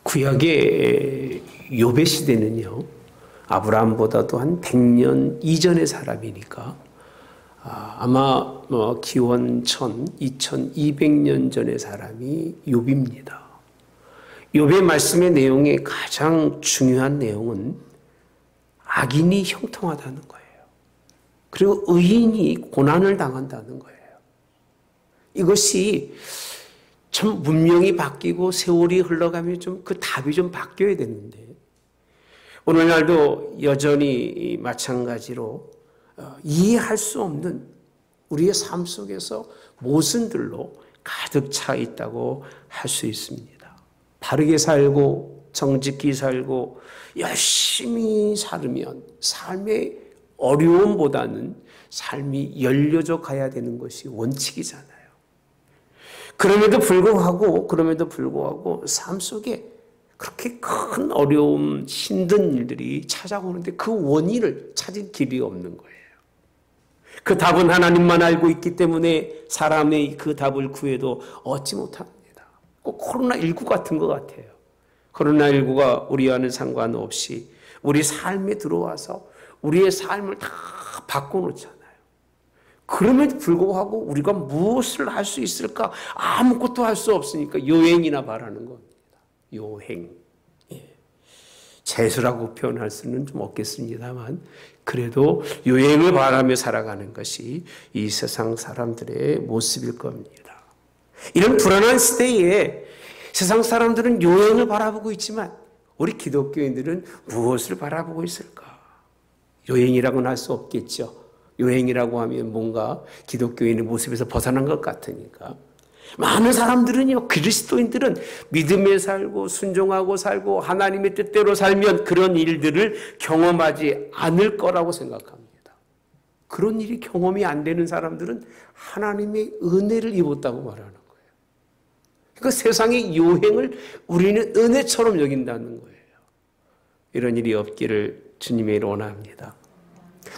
구약의 욥의 시대는요, 아브라함보다도 한 100년 이전의 사람이니까 아마 기원 2200년 전의 사람이 욥입니다. 욥의 말씀의 내용의 가장 중요한 내용은 악인이 형통하다는 거예요. 그리고 의인이 고난을 당한다는 거예요. 이것이 참 문명이 바뀌고 세월이 흘러가면 좀 그 답이 좀 바뀌어야 되는데, 오늘날도 여전히 마찬가지로 이해할 수 없는 우리의 삶 속에서 모순들로 가득 차 있다고 할 수 있습니다. 바르게 살고 정직히 살고 열심히 살면 삶의 어려움보다는 삶이 열려져 가야 되는 것이 원칙이잖아요. 그럼에도 불구하고 삶 속에 그렇게 큰 어려움, 힘든 일들이 찾아오는데 그 원인을 찾을 길이 없는 거예요. 그 답은 하나님만 알고 있기 때문에 사람의 그 답을 구해도 얻지 못합니다. 꼭 코로나19 같은 것 같아요. 코로나19가 우리와는 상관없이 우리 삶에 들어와서 우리의 삶을 다 바꿔놓잖아요. 그럼에도 불구하고 우리가 무엇을 할 수 있을까? 아무것도 할 수 없으니까 요행이나 바라는 겁니다. 요행. 재수라고 표현할 수는 좀 없겠습니다만, 그래도 요행을 바라며 살아가는 것이 이 세상 사람들의 모습일 겁니다. 이런 불안한 시대에 세상 사람들은 요행을 바라보고 있지만 우리 기독교인들은 무엇을 바라보고 있을까? 요행이라고는 할 수 없겠죠. 요행이라고 하면 뭔가 기독교인의 모습에서 벗어난 것 같으니까. 많은 사람들은요, 그리스도인들은 믿음에 살고 순종하고 살고 하나님의 뜻대로 살면 그런 일들을 경험하지 않을 거라고 생각합니다. 그런 일이 경험이 안 되는 사람들은 하나님의 은혜를 입었다고 말하는 거예요. 그러니까 세상의 요행을 우리는 은혜처럼 여긴다는 거예요. 이런 일이 없기를 주님의 이름으로 원합니다.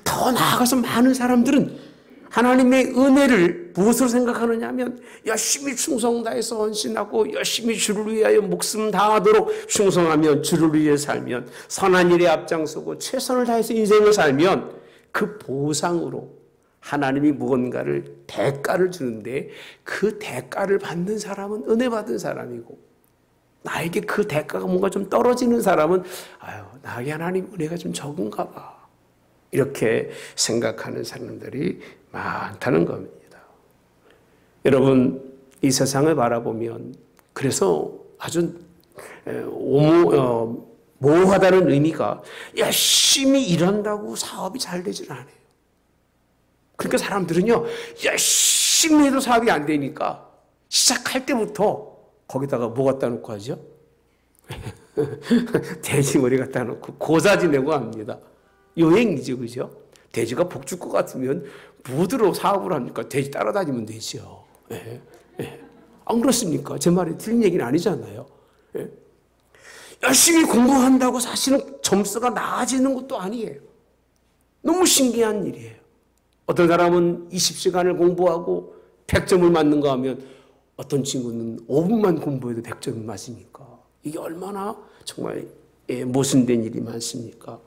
더 나아가서 많은 사람들은 하나님의 은혜를 무엇으로 생각하느냐 하면 열심히 충성 다해서 헌신하고 열심히 주를 위하여 목숨 다하도록 충성하면 주를 위해 살면 선한 일에 앞장서고 최선을 다해서 인생을 살면 그 보상으로 하나님이 무언가를 대가를 주는데 그 대가를 받는 사람은 은혜 받은 사람이고 나에게 그 대가가 뭔가 좀 떨어지는 사람은 나에게 하나님 은혜가 좀 적은가 봐. 이렇게 생각하는 사람들이 많다는 겁니다. 여러분, 이 세상을 바라보면 그래서 아주 모호하다는 의미가 열심히 일한다고 사업이 잘 되질 않아요. 그러니까 사람들은요, 열심히 해도 사업이 안 되니까 시작할 때부터 거기다가 뭐 갖다 놓고 하죠? 돼지 머리 갖다 놓고 고사 지내고 합니다. 요행이죠, 그죠? 돼지가 복줄 것 같으면 무드로 사업을 합니까? 돼지 따라다니면 되죠. 예, 예. 안 그렇습니까? 제 말이 틀린 얘기는 아니잖아요. 예. 열심히 공부한다고 사실은 점수가 나아지는 것도 아니에요. 너무 신기한 일이에요. 어떤 사람은 20시간을 공부하고 100점을 맞는가 하면 어떤 친구는 5분만 공부해도 100점을 맞으니까 이게 얼마나 정말 모순된 일이 많습니까?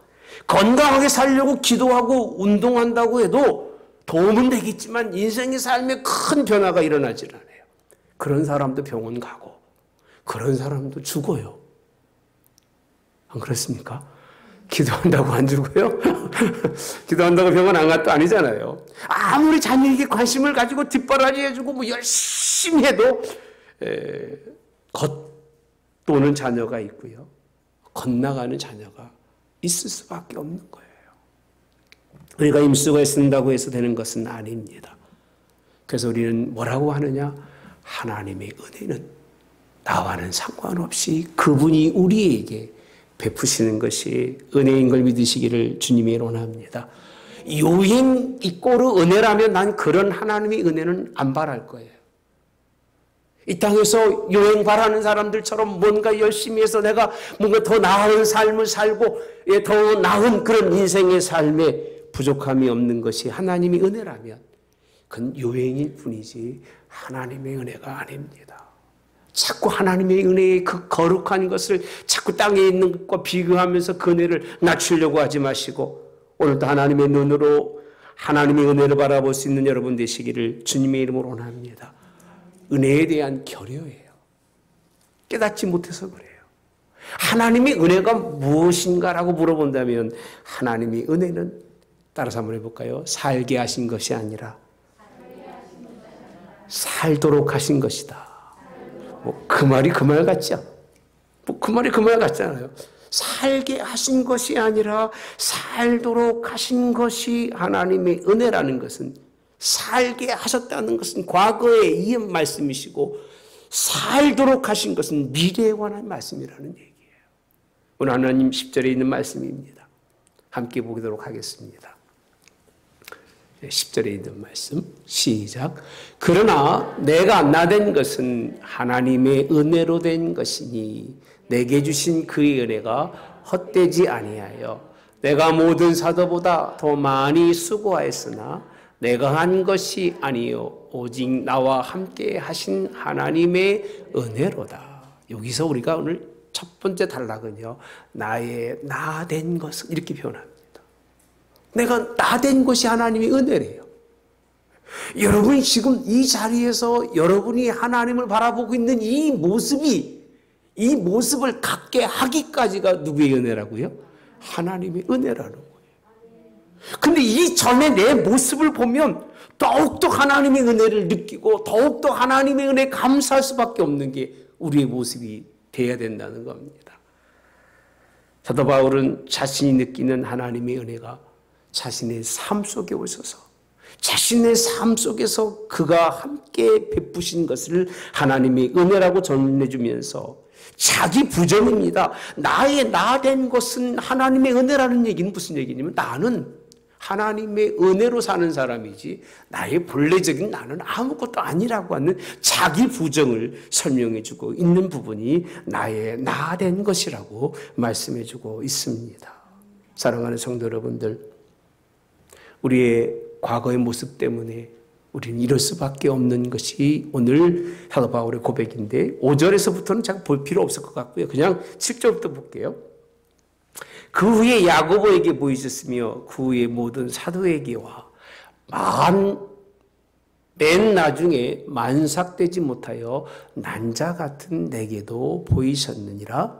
건강하게 살려고 기도하고 운동한다고 해도 도움은 되겠지만 인생의 삶에 큰 변화가 일어나질 않아요. 그런 사람도 병원 가고 그런 사람도 죽어요. 안 그렇습니까? 기도한다고 안 죽어요? 기도한다고 병원 안 갔도 아니잖아요. 아무리 자녀에게 관심을 가지고 뒷바라지 해주고 뭐 열심히 해도 겉도는 자녀가 있고요. 겉나가는 자녀가 있을 수밖에 없는 거예요. 우리가 임수가 쓴다고 해서 되는 것은 아닙니다. 그래서 우리는 뭐라고 하느냐? 하나님의 은혜는 나와는 상관없이 그분이 우리에게 베푸시는 것이 은혜인 걸 믿으시기를 주님이 원합니다. 요행 이꼬르 은혜라면 난 그런 하나님의 은혜는 안 바랄 거예요. 이 땅에서 여행 바라는 사람들처럼 뭔가 열심히 해서 내가 뭔가 더 나은 삶을 살고 더 나은 그런 인생의 삶에 부족함이 없는 것이 하나님의 은혜라면 그건 여행일 뿐이지 하나님의 은혜가 아닙니다. 자꾸 하나님의 은혜의 그 거룩한 것을 자꾸 땅에 있는 것과 비교하면서 그 은혜를 낮추려고 하지 마시고 오늘도 하나님의 눈으로 하나님의 은혜를 바라볼 수 있는 여러분 되시기를 주님의 이름으로 원합니다. 은혜에 대한 결여예요. 깨닫지 못해서 그래요. 하나님의 은혜가 무엇인가라고 물어본다면 하나님의 은혜는 따라서 한번 해볼까요? 살게 하신 것이 아니라 살도록 하신 것이다. 그 말이 그 말 같죠? 그 말이 그 말 같잖아요. 살게 하신 것이 아니라 살도록 하신 것이 하나님의 은혜라는 것은 살게 하셨다는 것은 과거의 이 말씀이시고 살도록 하신 것은 미래에 관한 말씀이라는 얘기예요. 오늘 하나님 10절에 있는 말씀입니다. 함께 보도록 하겠습니다. 10절에 있는 말씀 시작. 그러나 내가 나된 것은 하나님의 은혜로 된 것이니 내게 주신 그의 은혜가 헛되지 아니하여 내가 모든 사도보다 더 많이 수고하였으나 내가 한 것이 아니요 오직 나와 함께 하신 하나님의 은혜로다. 여기서 우리가 오늘 첫 번째 단락은요, 나의 나된 것을 이렇게 표현합니다. 내가 나된 것이 하나님의 은혜래요. 여러분이 지금 이 자리에서 여러분이 하나님을 바라보고 있는 이 모습을 갖게 하기까지가 누구의 은혜라고요? 하나님의 은혜라는 거예요. 근데 이 전에 내 모습을 보면 더욱더 하나님의 은혜를 느끼고 더욱더 하나님의 은혜에 감사할 수밖에 없는 게 우리의 모습이 돼야 된다는 겁니다. 사도 바울은 자신이 느끼는 하나님의 은혜가 자신의 삶 속에 오셔서 자신의 삶 속에서 그가 함께 베푸신 것을 하나님의 은혜라고 전해주면서 자기 부정입니다. 나의 나된 것은 하나님의 은혜라는 얘기는 무슨 얘기냐면 나는 하나님의 은혜로 사는 사람이지 나의 본래적인 나는 아무것도 아니라고 하는 자기 부정을 설명해주고 있는 부분이 나의 나된 것이라고 말씀해주고 있습니다. 사랑하는 성도 여러분들, 우리의 과거의 모습 때문에 우리는 이럴 수밖에 없는 것이 오늘 사도 바울의 고백인데 5절에서부터는 제가 볼 필요 없을 것 같고요. 그냥 7절부터 볼게요. 그 후에 야고보에게 보이셨으며 그 후에 모든 사도에게와 맨 나중에 만삭되지 못하여 난자 같은 내게도 보이셨느니라.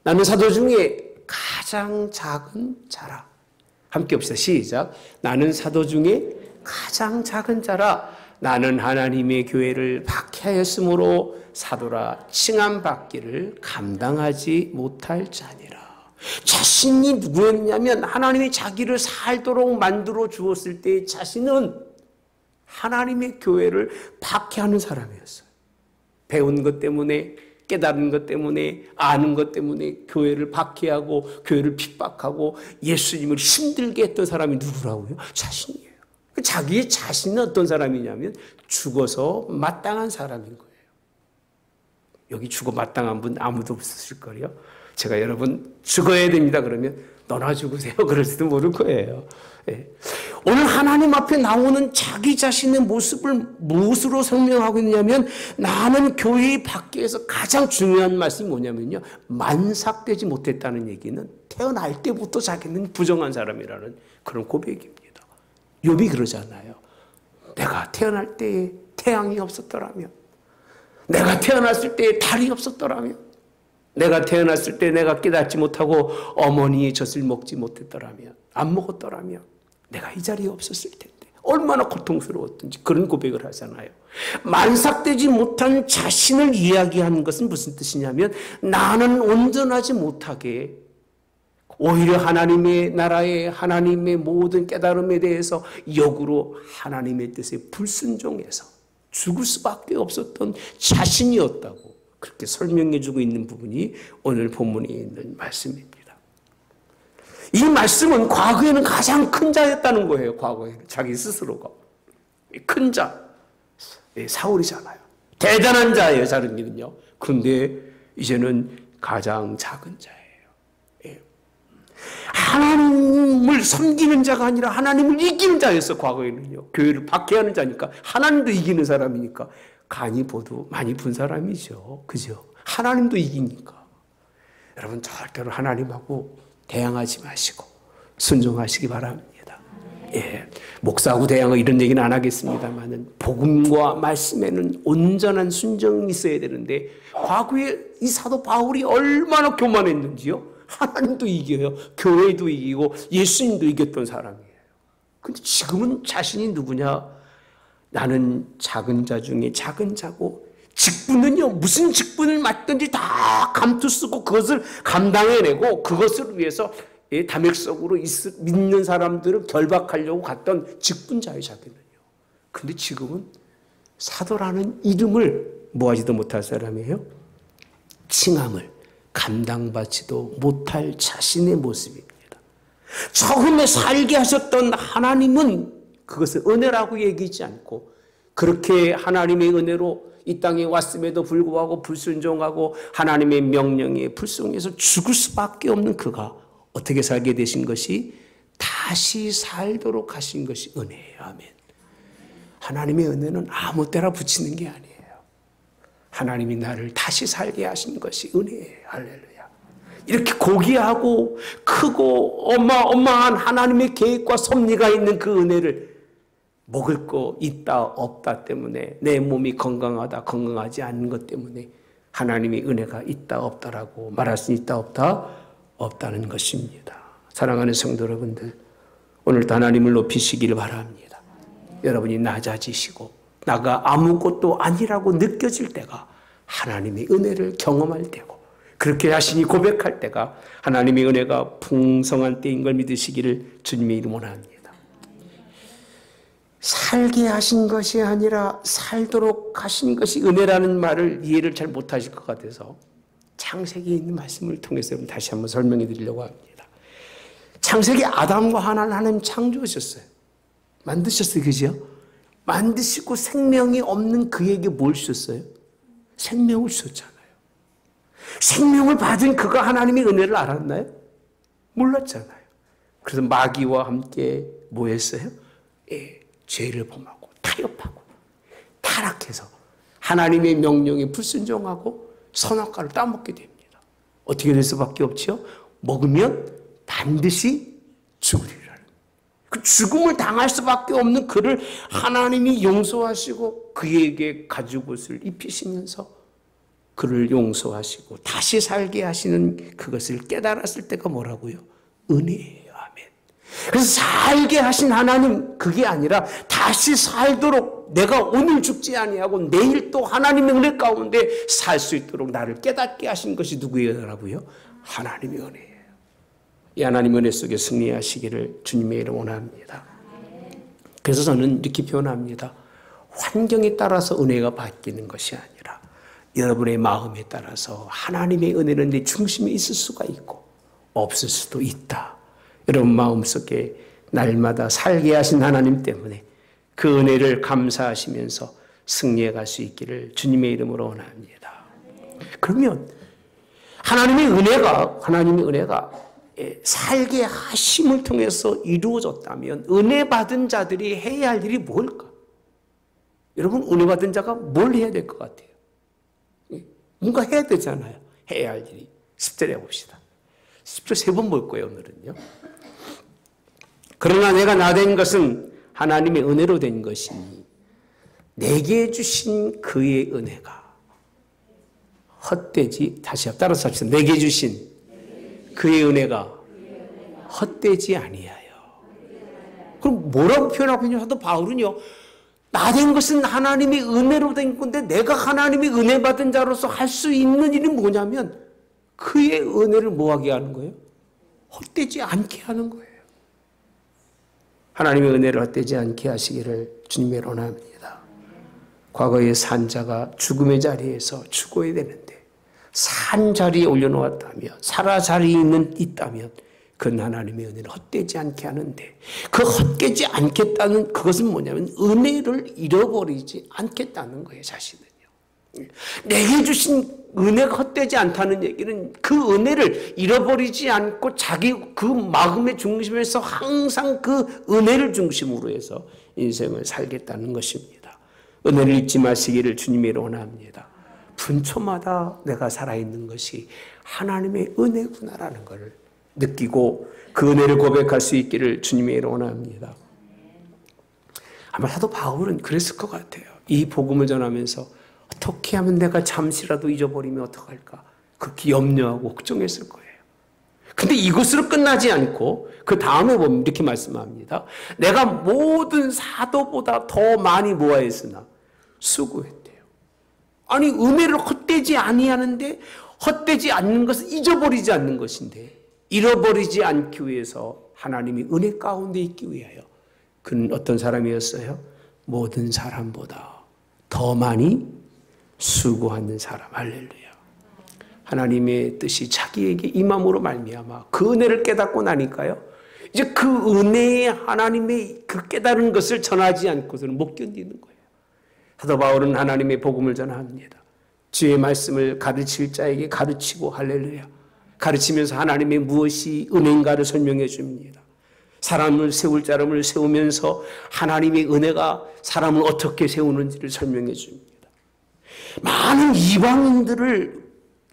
나는 사도 중에 가장 작은 자라. 함께 봅시다. 시작. 나는 사도 중에 가장 작은 자라. 나는 하나님의 교회를 박해하였으므로 사도라 칭함받기를 감당하지 못할 자니라. 자신이 누구였냐면 하나님이 자기를 살도록 만들어 주었을 때 자신은 하나님의 교회를 박해하는 사람이었어요. 배운 것 때문에, 깨달은 것 때문에, 아는 것 때문에 교회를 박해하고 교회를 핍박하고 예수님을 힘들게 했던 사람이 누구라고요? 자신이에요. 자기의 자신은 어떤 사람이냐면 죽어서 마땅한 사람인 거예요. 여기 죽어 마땅한 분 아무도 없으실 거예요. 제가 여러분 죽어야 됩니다 그러면 너나 죽으세요 그럴지도 모를 거예요. 예. 오늘 하나님 앞에 나오는 자기 자신의 모습을 무엇으로 설명하고 있냐면 나는 교회 밖에서 가장 중요한 말씀이 뭐냐면요, 만삭되지 못했다는 얘기는 태어날 때부터 자기는 부정한 사람이라는 그런 고백입니다. 욥이 그러잖아요. 내가 태어날 때에 태양이 없었더라면, 내가 태어났을 때에 달이 없었더라면, 내가 태어났을 때 내가 깨닫지 못하고 어머니의 젖을 먹지 못했더라면, 안 먹었더라면 내가 이 자리에 없었을 텐데 얼마나 고통스러웠던지 그런 고백을 하잖아요. 만삭되지 못한 자신을 이야기하는 것은 무슨 뜻이냐면 나는 온전하지 못하게 오히려 하나님의 나라에 하나님의 모든 깨달음에 대해서 역으로 하나님의 뜻에 불순종해서 죽을 수밖에 없었던 자신이었다고 그렇게 설명해주고 있는 부분이 오늘 본문에 있는 말씀입니다. 이 말씀은 과거에는 가장 큰 자였다는 거예요. 과거에는 자기 스스로가 큰 자, 사울이잖아요. 대단한 자예요, 자르기는요. 그런데 이제는 가장 작은 자예요. 예. 하나님을 섬기는 자가 아니라 하나님을 이기는 자였어, 과거에는요. 교회를 박해하는 자니까, 하나님도 이기는 사람이니까 간이 보도 많이 분 사람이죠. 그죠? 하나님도 이기니까. 여러분, 절대로 하나님하고 대항하지 마시고 순종하시기 바랍니다. 예, 목사하고 대항하고 이런 얘기는 안 하겠습니다만은 복음과 말씀에는 온전한 순종이 있어야 되는데, 과거에 이 사도 바울이 얼마나 교만했는지요. 하나님도 이겨요. 교회도 이기고 예수님도 이겼던 사람이에요. 근데 지금은 자신이 누구냐? 나는 작은 자 중에 작은 자고, 직분은요, 무슨 직분을 맡든지 다 감투 쓰고 그것을 감당해내고 그것을 위해서 담액속으로 믿는 사람들을 결박하려고 갔던 직분자의 자기는요. 근데 지금은 사도라는 이름을 뭐하지도 못할 사람이에요. 칭함을 감당받지도 못할 자신의 모습입니다. 처음에 살게 하셨던 하나님은 그것을 은혜라고 얘기하지 않고, 그렇게 하나님의 은혜로 이 땅에 왔음에도 불구하고 불순종하고 하나님의 명령에 불순종해서 죽을 수밖에 없는 그가 어떻게 살게 되신 것이 다시 살도록 하신 것이 은혜예요. 아멘. 하나님의 은혜는 아무 때나 붙이는 게 아니에요. 하나님이 나를 다시 살게 하신 것이 은혜예요. 할렐루야. 이렇게 고귀하고 크고 어마어마한 하나님의 계획과 섭리가 있는 그 은혜를 먹을 거 있다 없다 때문에, 내 몸이 건강하다 건강하지 않는 것 때문에 하나님의 은혜가 있다 없다라고 말할 수 있다 없다? 없다는 것입니다. 사랑하는 성도 여러분들, 오늘도 하나님을 높이시기를 바랍니다. 여러분이 낮아지시고 나가 아무것도 아니라고 느껴질 때가 하나님의 은혜를 경험할 때고, 그렇게 자신이 고백할 때가 하나님의 은혜가 풍성한 때인 걸 믿으시기를 주님의 이름으로 원합니다. 살게 하신 것이 아니라 살도록 하신 것이 은혜라는 말을 이해를 잘 못하실 것 같아서 창세기에 있는 말씀을 통해서 다시 한번 설명해 드리려고 합니다. 창세기 아담과 하나는 하나님 창조하셨어요. 만드셨어요. 그죠? 만드시고 생명이 없는 그에게 뭘 주셨어요? 생명을 주셨잖아요. 생명을 받은 그가 하나님의 은혜를 알았나요? 몰랐잖아요. 그래서 마귀와 함께 뭐 했어요? 예, 죄를 범하고 타협하고 타락해서 하나님의 명령에 불순종하고 선악과를 따먹게 됩니다. 어떻게 될 수밖에 없죠? 먹으면 반드시 죽으리라는, 그 죽음을 당할 수밖에 없는 그를 하나님이 용서하시고 그에게 가죽옷을 입히시면서 그를 용서하시고 다시 살게 하시는 그것을 깨달았을 때가 뭐라고요? 은혜예요. 아멘. 그래서 살게 하신 하나님, 그게 아니라 다시 살도록, 내가 오늘 죽지 아니하고 내일 또 하나님의 은혜 가운데 살 수 있도록 나를 깨닫게 하신 것이 누구예요라고요? 하나님의 은혜예요. 이 하나님의 은혜 속에 승리하시기를 주님의 이름으로 원합니다. 그래서 저는 이렇게 표현합니다. 환경에 따라서 은혜가 바뀌는 것이 아니라 여러분의 마음에 따라서 하나님의 은혜는 내 중심에 있을 수가 있고 없을 수도 있다. 여러분 마음속에 날마다 살게 하신 하나님 때문에 그 은혜를 감사하시면서 승리해 갈 수 있기를 주님의 이름으로 원합니다. 그러면 하나님의 은혜가 살게 하심을 통해서 이루어졌다면 은혜 받은 자들이 해야 할 일이 뭘까? 여러분, 은혜 받은 자가 뭘 해야 될 것 같아요? 뭔가 해야 되잖아요. 해야 할 일이. 10절에 해봅시다. 10절 3번 볼 거예요, 오늘은요. 그러나 내가 나된 것은 하나님의 은혜로 된 것이니 내게 주신 그의 은혜가 헛되지, 다시 따라서 합시다. 내게 주신 그의 은혜가 헛되지 아니하여. 그럼 뭐라고 표현하고 있냐? 사도 바울은요, 나된 것은 하나님의 은혜로 된 건데 내가 하나님의 은혜 받은 자로서 할 수 있는 일은 뭐냐면 그의 은혜를 뭐하게 하는 거예요? 헛되지 않게 하는 거예요. 하나님의 은혜를 헛되지 않게 하시기를 주님의 원합니다. 과거에 산 자가 죽음의 자리에서 죽어야 되는데 산 자리에 올려놓았다면, 살아 자리에 있다면 그건 하나님의 은혜를 헛되지 않게 하는데, 그 헛되지 않겠다는 그것은 뭐냐면 은혜를 잃어버리지 않겠다는 거예요. 자신은요. 내게 주신 은혜가 헛되지 않다는 얘기는 그 은혜를 잃어버리지 않고 자기 그 마음의 중심에서 항상 그 은혜를 중심으로 해서 인생을 살겠다는 것입니다. 은혜를 잊지 마시기를 주님의 이름으로 원합니다. 분초마다 내가 살아있는 것이 하나님의 은혜구나라는 것을 느끼고 그 은혜를 고백할 수 있기를 주님의 이름으로 원합니다. 아마 사도 바울은 그랬을 것 같아요. 이 복음을 전하면서 어떻게 하면 내가 잠시라도 잊어버리면 어떡할까? 그렇게 염려하고 걱정했을 거예요. 근데 이것으로 끝나지 않고 그 다음에 보면 이렇게 말씀합니다. 내가 모든 사도보다 더 많이 모아했으나 수고했대요. 아니 은혜를 헛되지 아니하는데 헛되지 않는 것은 잊어버리지 않는 것인데 잃어버리지 않기 위해서 하나님이 은혜 가운데 있기 위하여 그는 어떤 사람이었어요? 모든 사람보다 더 많이 수고하는 사람. 할렐루야. 하나님의 뜻이 자기에게 임함으로 말미암아 그 은혜를 깨닫고 나니까요. 이제 그 은혜에 하나님의 그 깨달은 것을 전하지 않고서는 못 견디는 거예요. 사도 바울은 하나님의 복음을 전합니다. 주의 말씀을 가르칠 자에게 가르치고 할렐루야. 가르치면서 하나님의 무엇이 은혜인가를 설명해 줍니다. 사람을 세울 자람을 세우면서 하나님의 은혜가 사람을 어떻게 세우는지를 설명해 줍니다. 많은 이방인들을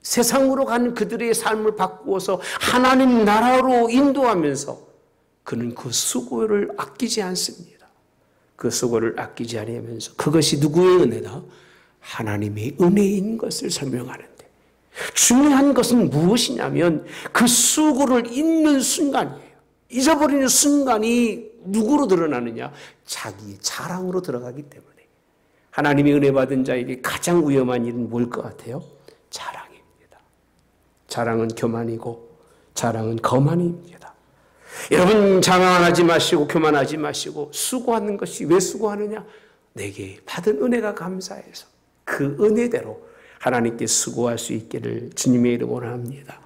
세상으로 가는 그들의 삶을 바꾸어서 하나님 나라로 인도하면서 그는 그 수고를 아끼지 않습니다. 그 수고를 아끼지 않으면서 그것이 누구의 은혜다? 하나님의 은혜인 것을 설명하는데 중요한 것은 무엇이냐면 그 수고를 잊는 순간이에요. 잊어버리는 순간이 누구로 드러나느냐? 자기의 자랑으로 들어가기 때문에. 하나님의 은혜 받은 자에게 가장 위험한 일은 뭘 것 같아요? 자랑입니다. 자랑은 교만이고 자랑은 거만입니다. 여러분 자랑하지 마시고 교만하지 마시고 수고하는 것이 왜 수고하느냐? 내게 받은 은혜가 감사해서 그 은혜대로 하나님께 수고할 수 있기를 주님의 이름으로 원합니다.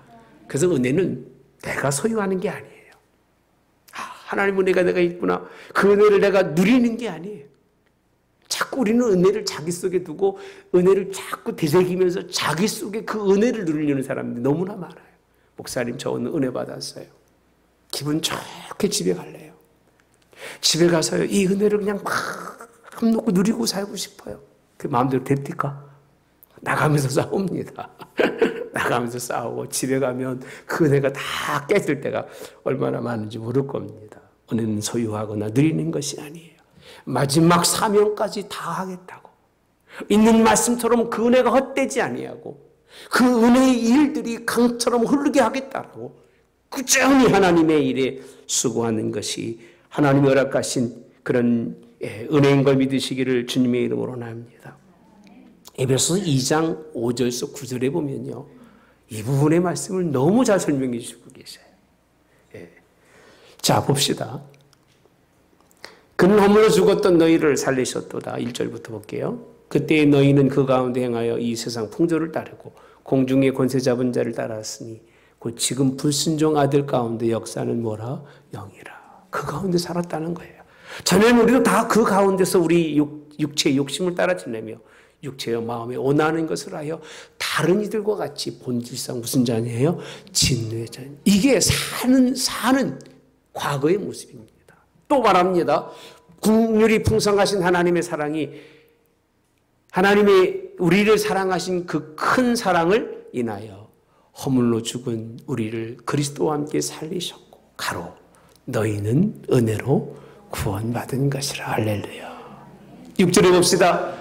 그래서 은혜는 내가 소유하는 게 아니에요. 하나님 은혜가 내가 있구나. 그 은혜를 내가 누리는 게 아니에요. 자꾸 우리는 은혜를 자기 속에 두고 은혜를 자꾸 되새기면서 자기 속에 그 은혜를 누리려는 사람들이 너무나 많아요. 목사님 저 오늘 은혜 받았어요. 기분 좋게 집에 갈래요. 집에 가서요 이 은혜를 그냥 막 놓고 누리고 살고 싶어요. 그 마음대로 됩니까? 나가면서 싸웁니다. 나가면서 싸우고 집에 가면 그 은혜가 다 깨질 때가 얼마나 많은지 모를 겁니다. 은혜는 소유하거나 누리는 것이 아니에요. 마지막 사명까지 다 하겠다고 있는 말씀처럼 그 은혜가 헛되지 아니하고 그 은혜의 일들이 강처럼 흐르게 하겠다고 꾸준히 하나님의 일에 수고하는 것이 하나님이 허락하신 그런 은혜인 걸 믿으시기를 주님의 이름으로 원합니다. 에베소서 2장 5절에서 9절에 보면요 이 부분의 말씀을 너무 잘 설명해 주시고 계셔요. 자 봅시다. 그는 허물로 죽었던 너희를 살리셨도다. 1절부터 볼게요. 그때 너희는 그 가운데 행하여 이 세상 풍조를 따르고 공중의 권세 잡은 자를 따랐으니 곧 지금 불순종 아들 가운데 역사는 뭐라? 영이라. 그 가운데 살았다는 거예요. 전에는 우리도 다 그 가운데서 우리 육체의 욕심을 따라 지내며 육체의 마음에 원하는 것을 하여 다른 이들과 같이 본질상 무슨 자녀예요? 진노의 자녀. 이게 사는 과거의 모습입니다. 또 말합니다. 국률이 풍성하신 하나님의 사랑이 하나님의 우리를 사랑하신 그 큰 사랑을 인하여 허물로 죽은 우리를 그리스도와 함께 살리셨고 가로 너희는 은혜로 구원받은 것이라. 할렐루야. 6절에 봅시다.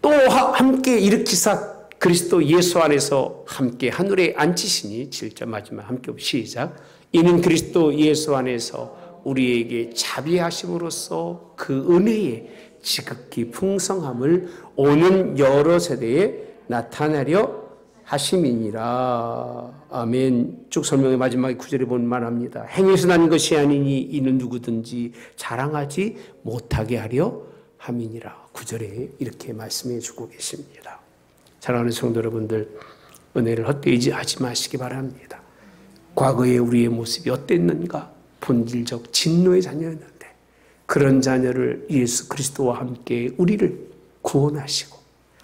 또 함께 일으키사 그리스도 예수 안에서 함께 하늘에 앉히시니 7절 마지막 함께 시작. 이는 그리스도 예수 안에서 우리에게 자비하심으로써 그 은혜의 지극히 풍성함을 오는 여러 세대에 나타내려 하심이니라. 아멘. 쭉 설명의 마지막에 9절에 보면 말합니다. 행위에서 난 것이 아니니 이는 누구든지 자랑하지 못하게 하려 함이니라. 9절에 이렇게 말씀해 주고 계십니다. 사랑하는 성도 여러분들, 은혜를 헛되이 하지 마시기 바랍니다. 과거의 우리의 모습이 어땠는가? 본질적 진노의 자녀였는데 그런 자녀를 예수 그리스도와 함께 우리를 구원하시고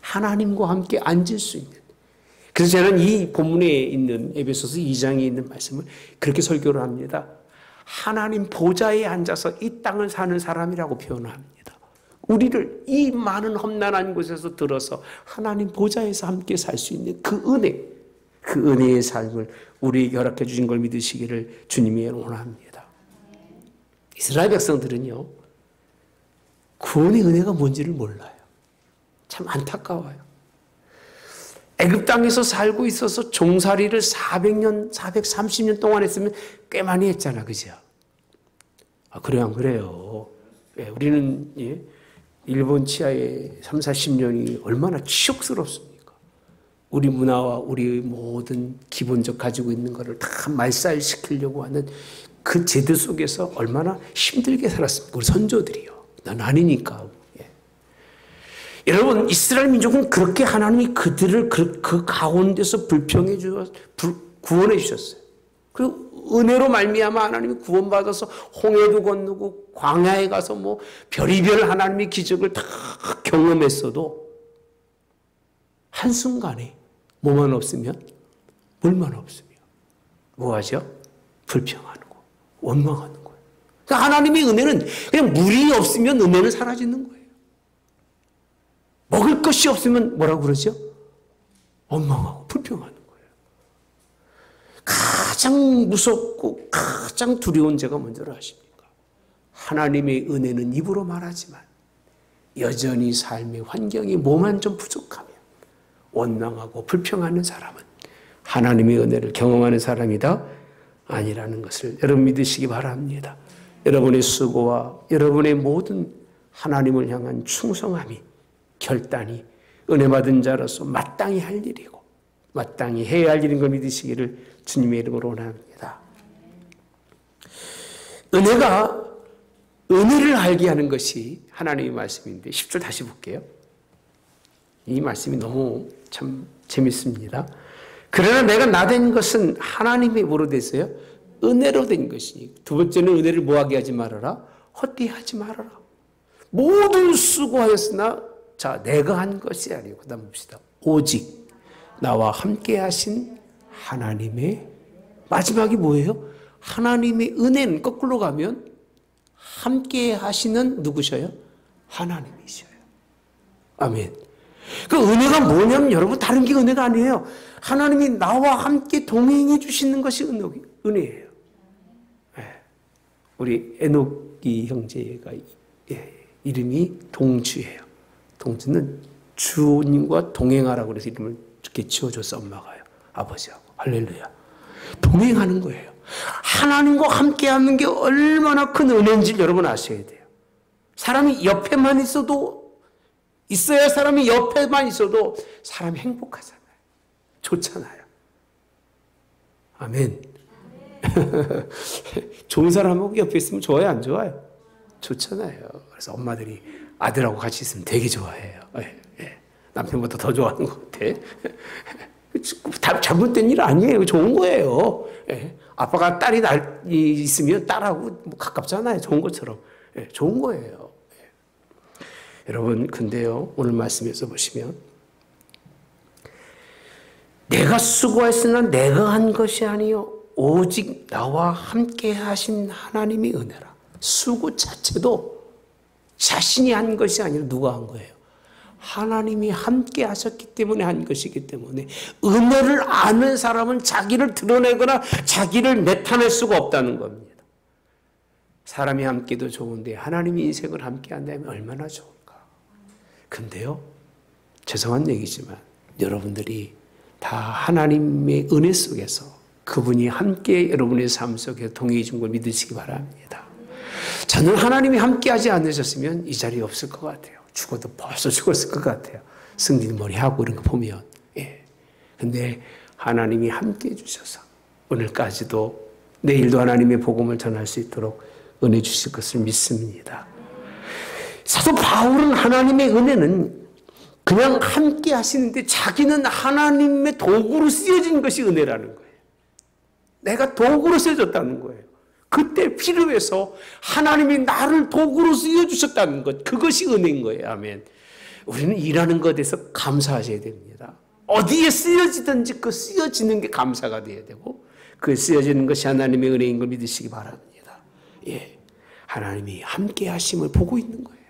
하나님과 함께 앉을 수 있는. 그래서 저는 이 본문에 있는 에베소서 2장에 있는 말씀을 그렇게 설교를 합니다. 하나님 보좌에 앉아서 이 땅을 사는 사람이라고 표현합니다. 우리를 이 많은 험난한 곳에서 들어서 하나님 보좌에서 함께 살 수 있는 그 은혜, 그 은혜의 삶을 우리에게 허락해 주신 걸 믿으시기를 주님이 원합니다. 이스라엘 백성들은요, 구원의 은혜가 뭔지를 몰라요. 참 안타까워요. 애굽 땅에서 살고 있어서 종살이를 400년, 430년 동안 했으면 꽤 많이 했잖아, 그죠? 그래요, 안 그래요? 예, 우리는 일본 치하에 3, 40년이 얼마나 치욕스럽습니까? 우리 문화와 우리 모든 기본적 가지고 있는 것을 다 말살시키려고 하는 그 제도 속에서 얼마나 힘들게 살았습니까? 우리 선조들이요. 난 아니니까. 여러분, 이스라엘 민족은 그렇게 하나님이 그들을 그 가운데서 불평해 주셔서 구원해 주셨어요. 그리고 은혜로 말미암아 하나님이 구원받아서 홍해도 건너고 광야에 가서 뭐 별의별 하나님의 기적을 다 경험했어도 한순간에 뭐만 없으면 물만 없으면 뭐하죠? 불평하는 거, 원망하는 거예요. 그러니까 하나님의 은혜는 그냥 물이 없으면 은혜는 사라지는 거예요. 먹을 것이 없으면 뭐라고 그러죠? 원망하고 불평하는 거예요. 가장 무섭고 가장 두려운 죄가 뭔지 아십니까? 하나님의 은혜는 입으로 말하지만 여전히 삶의 환경이 뭐만 좀 부족하면 원망하고 불평하는 사람은 하나님의 은혜를 경험하는 사람이다 아니라는 것을 여러분 믿으시기 바랍니다. 여러분의 수고와 여러분의 모든 하나님을 향한 충성함이 결단이 은혜 받은 자로서 마땅히 할 일이고 마땅히 해야 할 일인 걸 믿으시기를 주님의 이름으로 원합니다. 은혜가 은혜를 알게 하는 것이 하나님의 말씀인데 10절 다시 볼게요. 이 말씀이 너무 참 재밌습니다. 그러나 내가 나된 것은 하나님의 뭐로 됐어요? 은혜로 된 것이니. 두 번째는 은혜를 뭐하게 하지 말아라? 헛되하지 말아라. 모든 수고하였으나 자, 내가 한 것이 아니고, 그 다음 봅시다. 오직 나와 함께 하신 하나님의, 마지막이 뭐예요? 하나님의 은혜는 거꾸로 가면 함께 하시는 누구셔요? 하나님이셔요. 아멘. 그 은혜가 뭐냐면 여러분 다른 게 은혜가 아니에요. 하나님이 나와 함께 동행해 주시는 것이 은혜예요. 우리 에녹이 형제가 이름이 동주예요. 동주는 주님과 동행하라고 그래서 이름을 이렇게 지어줘서 엄마가요. 아버지하고. 할렐루야. 동행하는 거예요. 하나님과 함께하는 게 얼마나 큰 은혜인지 여러분 아셔야 돼요. 사람이 옆에만 있어야 사람이 옆에만 있어도 사람이 행복하잖아요. 좋잖아요. 아멘. 좋은 사람하고 옆에 있으면 좋아요, 안 좋아요? 좋잖아요. 그래서 엄마들이 아들하고 같이 있으면 되게 좋아해요. 남편보다 더 좋아하는 것 같아. 잘못된 일 아니에요. 좋은 거예요. 아빠가 딸이 있으면 딸하고 가깝잖아요. 좋은 것처럼. 좋은 거예요. 여러분, 근데요, 오늘 말씀에서 보시면, 내가 수고했으나 내가 한 것이 아니요 오직 나와 함께 하신 하나님의 은혜라. 수고 자체도 자신이 한 것이 아니라 누가 한 거예요? 하나님이 함께 하셨기 때문에 한 것이기 때문에 은혜를 아는 사람은 자기를 드러내거나 자기를 나타낼 수가 없다는 겁니다. 사람이 함께도 좋은데 하나님이 인생을 함께 한다면 얼마나 좋을까. 근데요, 죄송한 얘기지만 여러분들이 다 하나님의 은혜 속에서 그분이 함께 여러분의 삶 속에 동행해 준 걸 믿으시기 바랍니다. 저는 하나님이 함께 하지 않으셨으면 이 자리에 없을 것 같아요. 죽어도 벌써 죽었을 것 같아요. 승진 머리하고 이런 거 보면. 근데 하나님이 함께 해주셔서 오늘까지도 내일도 하나님의 복음을 전할 수 있도록 은혜 주실 것을 믿습니다. 사도 바울은 하나님의 은혜는 그냥 함께 하시는데 자기는 하나님의 도구로 쓰여진 것이 은혜라는 거예요. 내가 도구로 쓰여졌다는 거예요. 그때 필요해서 하나님이 나를 도구로 쓰여주셨다는 것, 그것이 은혜인 거예요. 아멘. 우리는 일하는 것에 대해서 감사하셔야 됩니다. 어디에 쓰여지든지 그 쓰여지는 게 감사가 되어야 되고 그 쓰여지는 것이 하나님의 은혜인 걸 믿으시기 바랍니다. 예, 하나님이 함께 하심을 보고 있는 거예요.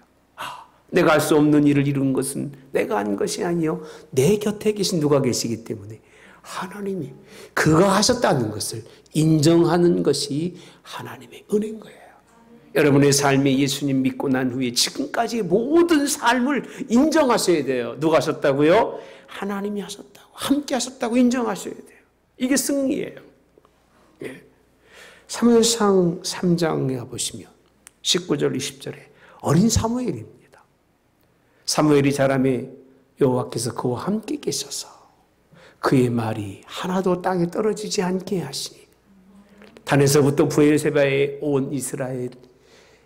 내가 할 수 없는 일을 이룬 것은 내가 한 것이 아니요 내 곁에 계신 누가 계시기 때문에 하나님이 그가 하셨다는 것을 인정하는 것이 하나님의 은혜인 거예요. 여러분의 삶에 예수님 믿고 난 후에 지금까지의 모든 삶을 인정하셔야 돼요. 누가 하셨다고요? 하나님이 하셨다고, 함께 하셨다고 인정하셔야 돼요. 이게 승리예요. 예. 사무엘상 3장에 보시면 19절 20절에 어린 사무엘입니다. 사무엘이 자라매 여호와께서 그와 함께 계셔서 그의 말이 하나도 땅에 떨어지지 않게 하시니 단에서부터 브에르세바에 온 이스라엘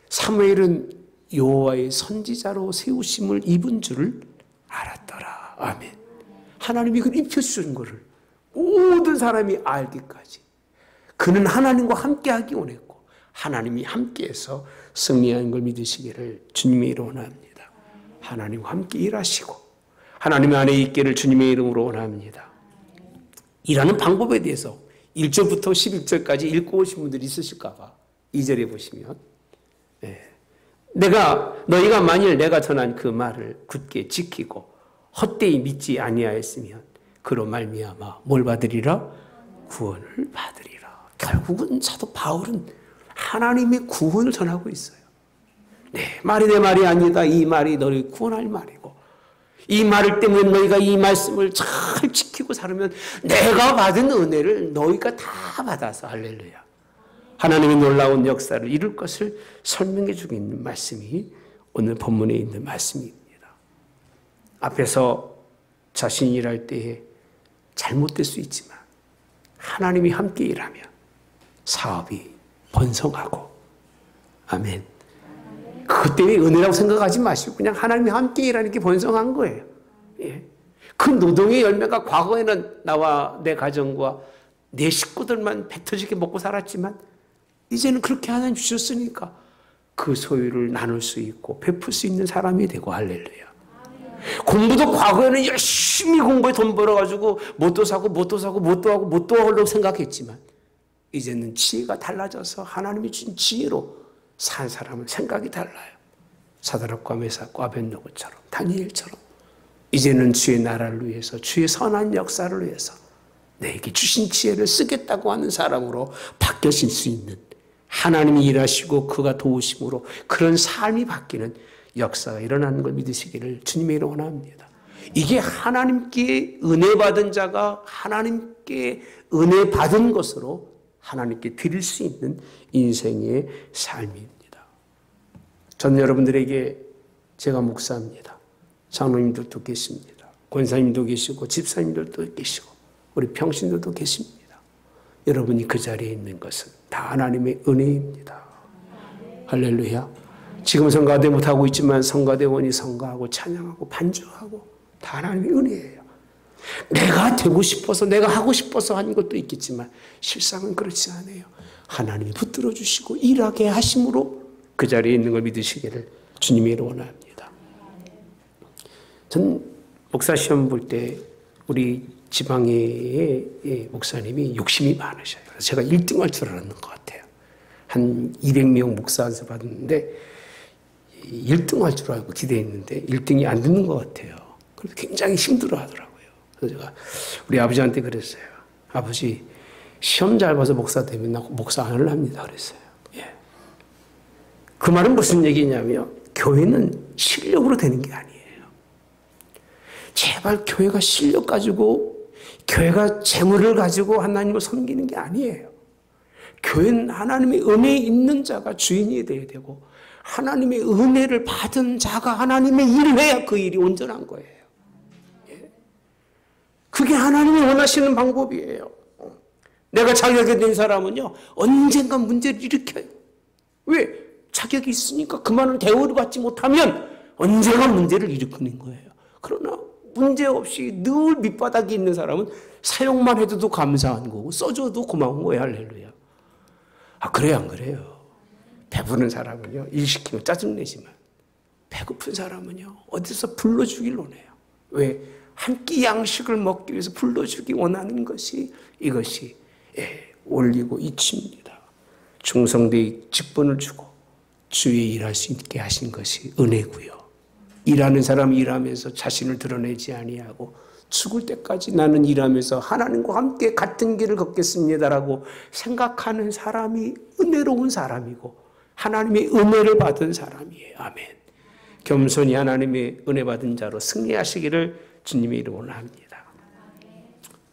사무엘은 여호와의 선지자로 세우심을 입은 줄을 알았더라. 아멘. 하나님이 그걸 입혀주신 것을 모든 사람이 알기까지 그는 하나님과 함께하기 원했고 하나님이 함께해서 승리하는 걸 믿으시기를 주님의 이름으로 원합니다. 하나님과 함께 일하시고 하나님 안에 있기를 주님의 이름으로 원합니다. 일하는 방법에 대해서 1절부터 11절까지 읽고 오신 분들이 있으실까 봐 2절에 보시면 너희가 만일 내가 전한 그 말을 굳게 지키고 헛되이 믿지 아니하였으면 그로 말미암아 뭘 받으리라? 구원을 받으리라. 결국은 사도 바울은 하나님의 구원을 전하고 있어요. 내 말이 내 말이 아니다. 이 말이 너를 구원할 말이고 이 말 때문에 너희가 이 말씀을 잘 지키고 살으면 내가 받은 은혜를 너희가 다 받아서 할렐루야. 하나님의 놀라운 역사를 이룰 것을 설명해 주고 있는 말씀이 오늘 본문에 있는 말씀입니다. 앞에서 자신이 일할 때에 잘못될 수 있지만 하나님이 함께 일하면 사업이 번성하고 아멘. 그것 때문에 은혜라고 생각하지 마시고 그냥 하나님이 함께 일하는 게 번성한 거예요. 예. 그 노동의 열매가 과거에는 나와 내 가정과 내 식구들만 배 터지게 먹고 살았지만 이제는 그렇게 하나님 주셨으니까 그 소유를 나눌 수 있고 베풀 수 있는 사람이 되고 할렐루야. 공부도 과거에는 열심히 공부에 돈 벌어가지고 뭣도 사고 뭣도 사고 뭣도 하고 뭣도 하려고 생각했지만 이제는 지혜가 달라져서 하나님이 준 지혜로 산 사람은 생각이 달라요. 사드락과 메삭과 아벳느고처럼 다니엘처럼 이제는 주의 나라를 위해서 주의 선한 역사를 위해서 내게 주신 지혜를 쓰겠다고 하는 사람으로 바뀌어질 수 있는 하나님이 일하시고 그가 도우심으로 그런 삶이 바뀌는 역사가 일어나는 걸 믿으시기를 주님의 이름으로 원합니다. 이게 하나님께 은혜 받은 자가 하나님께 은혜 받은 것으로 하나님께 드릴 수 있는 인생의 삶입니다. 저는 여러분들에게 제가 목사입니다. 장로님들도 계십니다. 권사님도 계시고 집사님들도 계시고 우리 평신도도 계십니다. 여러분이 그 자리에 있는 것은 다 하나님의 은혜입니다. 할렐루야. 지금 성가대 못하고 있지만 성가대원이 성가하고 찬양하고 반주하고 다 하나님의 은혜예요. 내가 되고 싶어서 내가 하고 싶어서 하는 것도 있겠지만 실상은 그렇지 않아요. 하나님이 붙들어 주시고 일하게 하심으로 그 자리에 있는 걸 믿으시기를 주님의 이름으로 원합니다. 전 목사 시험 볼 때 우리 지방의 목사님이 욕심이 많으셔요. 그래서 제가 1등 할 줄 알았는 것 같아요. 한 200명 목사 안수 받았는데 1등 할 줄 알고 기대했는데 1등이 안 되는 것 같아요. 그래서 굉장히 힘들어 하더라고요. 그래서 제가 우리 아버지한테 그랬어요. 아버지 시험 잘 봐서 목사 되면 나 목사 안 하랍니다. 그랬어요. 예. 그 말은 무슨 얘기냐면 교회는 실력으로 되는 게 아니에요. 제발 교회가 실력 가지고 교회가 재물을 가지고 하나님을 섬기는 게 아니에요. 교회는 하나님의 은혜에 있는 자가 주인이 되어야 되고 하나님의 은혜를 받은 자가 하나님의 일을 해야 그 일이 온전한 거예요. 예. 그게 하나님이 원하시는 방법이에요. 내가 자격이 된 사람은요 언젠가 문제를 일으켜요. 왜? 자격이 있으니까 그만한 대우를 받지 못하면 언젠가 문제를 일으키는 거예요. 그러나 문제없이 늘 밑바닥에 있는 사람은 사용만 해도 감사한 거고 써줘도 고마운 거예요. 할렐루야. 아 그래요 안 그래요? 배부른 사람은요 일 시키면 짜증내지만 배고픈 사람은요, 어디서 불러주길 원해요. 왜? 한 끼 양식을 먹기 위해서 불러주기 원하는 것이 이것이 올리고 이칩니다. 충성되이 직분을 주고 주의 일할 수 있게 하신 것이 은혜고요. 일하는 사람이 일하면서 자신을 드러내지 아니하고 죽을 때까지 나는 일하면서 하나님과 함께 같은 길을 걷겠습니다라고 생각하는 사람이 은혜로운 사람이고 하나님의 은혜를 받은 사람이에요. 아멘. 겸손히 하나님의 은혜 받은 자로 승리하시기를 주님의 이름으로 합니다.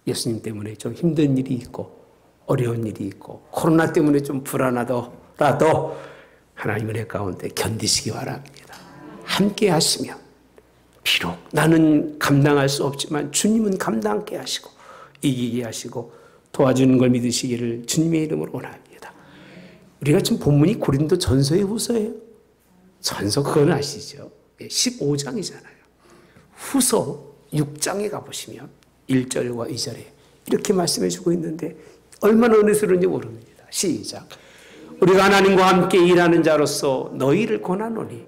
예수님 때문에 좀 힘든 일이 있고 어려운 일이 있고 코로나 때문에 좀 불안하더라도 하나님 은혜 가운데 견디시기 바랍니다. 함께 하시면 비록 나는 감당할 수 없지만 주님은 감당케 하시고 이기게 하시고 도와주는 걸 믿으시기를 주님의 이름으로 원합니다. 우리가 지금 본문이 고린도 전서의 후서예요. 전서 그건 아시죠? 15장이잖아요. 후서 6장에 가보시면 1절과 2절에 이렇게 말씀해 주고 있는데 얼마나 은혜스러운지 모릅니다. 시작. 우리가 하나님과 함께 일하는 자로서 너희를 권하노니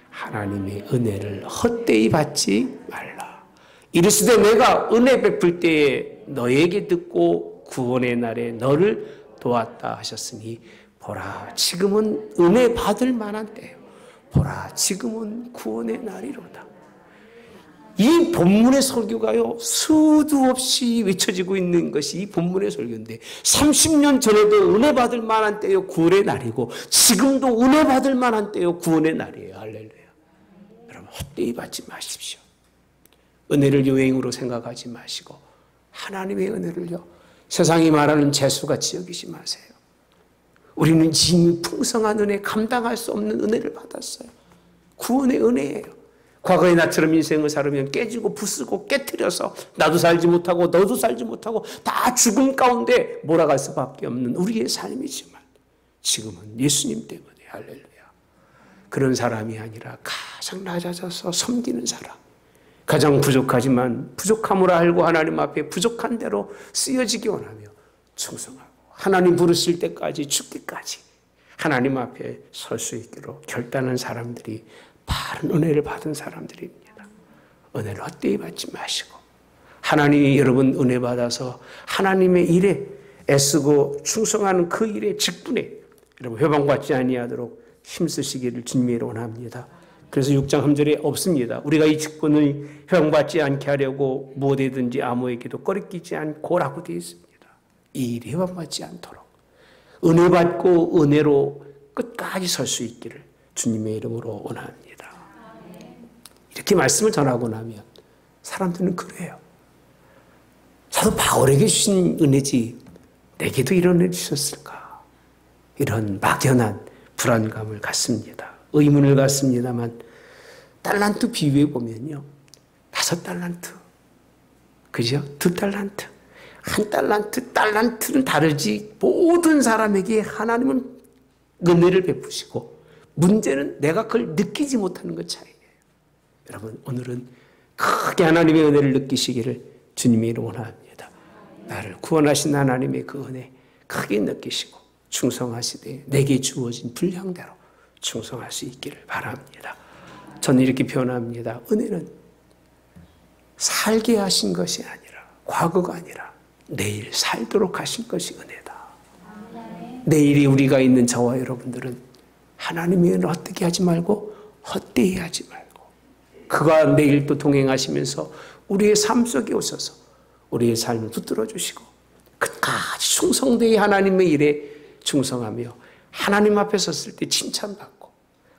하나님의 은혜를 헛되이 받지 말라. 이르시되 내가 은혜 베풀 때에 너에게 듣고 구원의 날에 너를 도왔다 하셨으니 보라 지금은 은혜 받을 만한 때요. 보라 지금은 구원의 날이로다. 이 본문의 설교가요 수도 없이 외쳐지고 있는 것이 이 본문의 설교인데 30년 전에도 은혜 받을 만한 때요 구원의 날이고 지금도 은혜 받을 만한 때요 구원의 날이에요. 할렐루야. 여러분 헛되이 받지 마십시오. 은혜를 유행으로 생각하지 마시고 하나님의 은혜를요 세상이 말하는 재수같이 여기지 마세요. 우리는 이미 풍성한 은혜, 감당할 수 없는 은혜를 받았어요. 구원의 은혜예요. 과거의 나처럼 인생을 살으면 깨지고 부수고 깨트려서 나도 살지 못하고 너도 살지 못하고 다 죽음 가운데 몰아갈 수밖에 없는 우리의 삶이지만 지금은 예수님 때문에 할렐루야. 그런 사람이 아니라 가장 낮아져서 섬기는 사람. 가장 부족하지만 부족함을 알고 하나님 앞에 부족한 대로 쓰여지기 원하며 충성하고 하나님 부르실 때까지 죽기까지 하나님 앞에 설 수 있기로 결단한 사람들이 바른 은혜를 받은 사람들입니다. 은혜를 헛되이 받지 마시고 하나님이 여러분 은혜 받아서 하나님의 일에 애쓰고 충성하는 그 일에 직분에 여러분 회방받지 아니하도록 힘쓰시기를 주님의 이름으로 원합니다. 그래서 6장 3절에 없습니다. 우리가 이 직분을 회방받지 않게 하려고 무엇이든지 아무에게도 꺼리끼지 않고라고 되어 있습니다. 이 일이 회방받지 않도록 은혜 받고 은혜로 끝까지 설 수 있기를 주님의 이름으로 원합니다. 이렇게 말씀을 전하고 나면 사람들은 그래요. 사도 바울에게 주신 은혜지 내게도 이런 은혜 주셨을까? 이런 막연한 불안감을 갖습니다. 의문을 갖습니다만 달란트 비유해 보면요. 5달란트. 그죠? 2달란트. 1달란트, 달란트는 다르지 모든 사람에게 하나님은 은혜를 베푸시고 문제는 내가 그걸 느끼지 못하는 것 차이예요. 여러분 오늘은 크게 하나님의 은혜를 느끼시기를 주님의 이름으로 원합니다. 나를 구원하신 하나님의 그 은혜 크게 느끼시고 충성하시되 내게 주어진 분량대로 충성할 수 있기를 바랍니다. 저는 이렇게 표현합니다. 은혜는 살게 하신 것이 아니라 과거가 아니라 내일 살도록 하신 것이 은혜다. 내일이 우리가 있는 저와 여러분들은 하나님의 은혜를 헛되게 하지 말고 헛되이 하지 말고 그가 내일 또 동행하시면서 우리의 삶 속에 오셔서 우리의 삶을 붙들어 주시고 끝까지 충성되이 하나님의 일에 충성하며 하나님 앞에 섰을 때 칭찬받고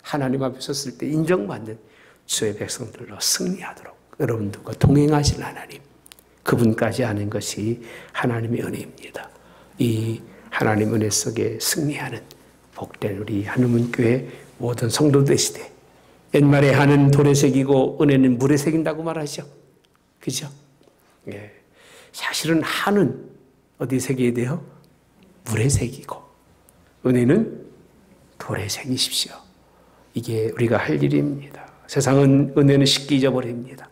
하나님 앞에 섰을 때 인정받는 주의 백성들로 승리하도록 여러분들과 동행하실 하나님 그분까지 하는 것이 하나님의 은혜입니다. 이 하나님 은혜 속에 승리하는 복된 우리 한우문교회 모든 성도 되시되 옛말에 한은 돌에 새기고 은혜는 물에 새긴다고 말하죠. 그죠? 예. 사실은 한은 어디에 새겨야 돼요? 물에 새기고 은혜는 돌에 새기십시오. 이게 우리가 할 일입니다. 세상은 은혜는 쉽게 잊어버립니다.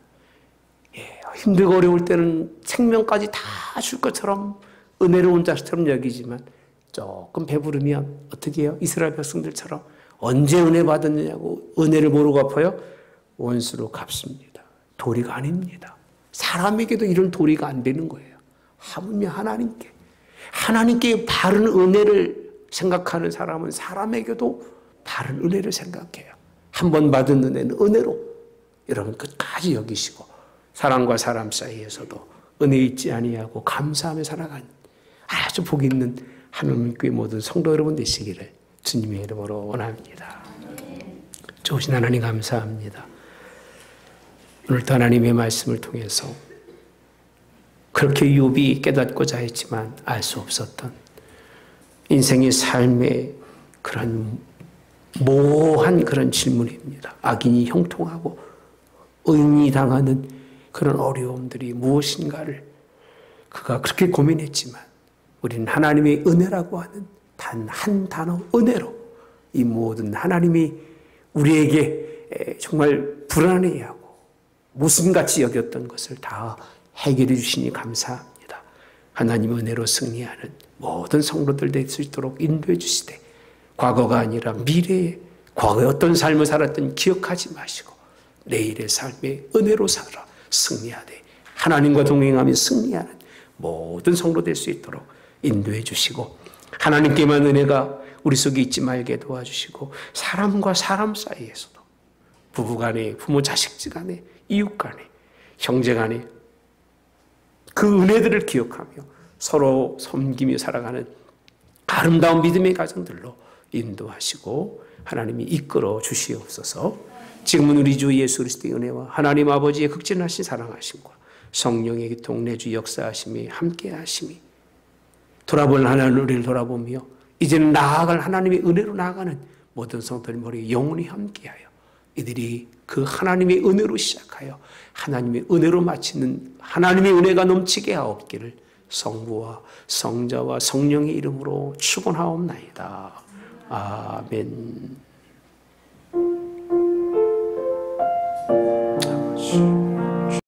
예. 힘들고 어려울 때는 생명까지 다 줄 것처럼 은혜로운 자처럼 여기지만 조금 배부르면 어떻게 해요? 이스라엘 백성들처럼 언제 은혜 받았느냐고 은혜를 뭐로 갚아요? 원수로 갚습니다. 도리가 아닙니다. 사람에게도 이런 도리가 안 되는 거예요. 하물며 하나님께 바른 은혜를 생각하는 사람은 사람에게도 바른 은혜를 생각해요. 한 번 받은 은혜는 은혜로 여러분 끝까지 여기시고 사람과 사람 사이에서도 은혜 잊지 아니하고 감사하며 살아가는 아주 복 있는 하나님 교회 모든 성도 여러분 되시기를 주님의 이름으로 원합니다. 좋으신 하나님 감사합니다. 오늘도 하나님의 말씀을 통해서 그렇게 욥이 깨닫고자 했지만 알 수 없었던 인생의 삶의 그런 모호한 그런 질문입니다. 악인이 형통하고 의인이 당하는 그런 어려움들이 무엇인가를 그가 그렇게 고민했지만 우리는 하나님의 은혜라고 하는 단 한 단어 은혜로 이 모든 하나님이 우리에게 정말 불안해하고 모순같이 여겼던 것을 다 해결해 주시니 감사합니다. 하나님의 은혜로 승리하는 모든 성도들 될 수 있도록 인도해 주시되 과거가 아니라 미래에 과거에 어떤 삶을 살았든 기억하지 마시고 내일의 삶에 은혜로 살아 승리하되 하나님과 동행하며 승리하는 모든 성도 될 수 있도록 인도해 주시고 하나님께만 은혜가 우리 속에 있지 말게 도와주시고 사람과 사람 사이에서도 부부간에 부모 자식 간에 이웃 간에 형제 간에 그 은혜들을 기억하며 서로 섬기며 살아가는 아름다운 믿음의 가정들로 인도하시고 하나님이 이끌어 주시옵소서. 지금은 우리 주 예수 그리스도의 은혜와 하나님 아버지의 극진하신 사랑하심과 성령의 기통 내주 역사하심이 함께하심이 돌아볼 하나님을 돌아보며 이제는 나아갈 하나님의 은혜로 나아가는 모든 성도들 머리에 영원히 함께하여 이들이 그 하나님의 은혜로 시작하여 하나님의 은혜로 마치는 하나님의 은혜가 넘치게 하옵기를 성부와 성자와 성령의 이름으로 축원하옵나이다. 아멘.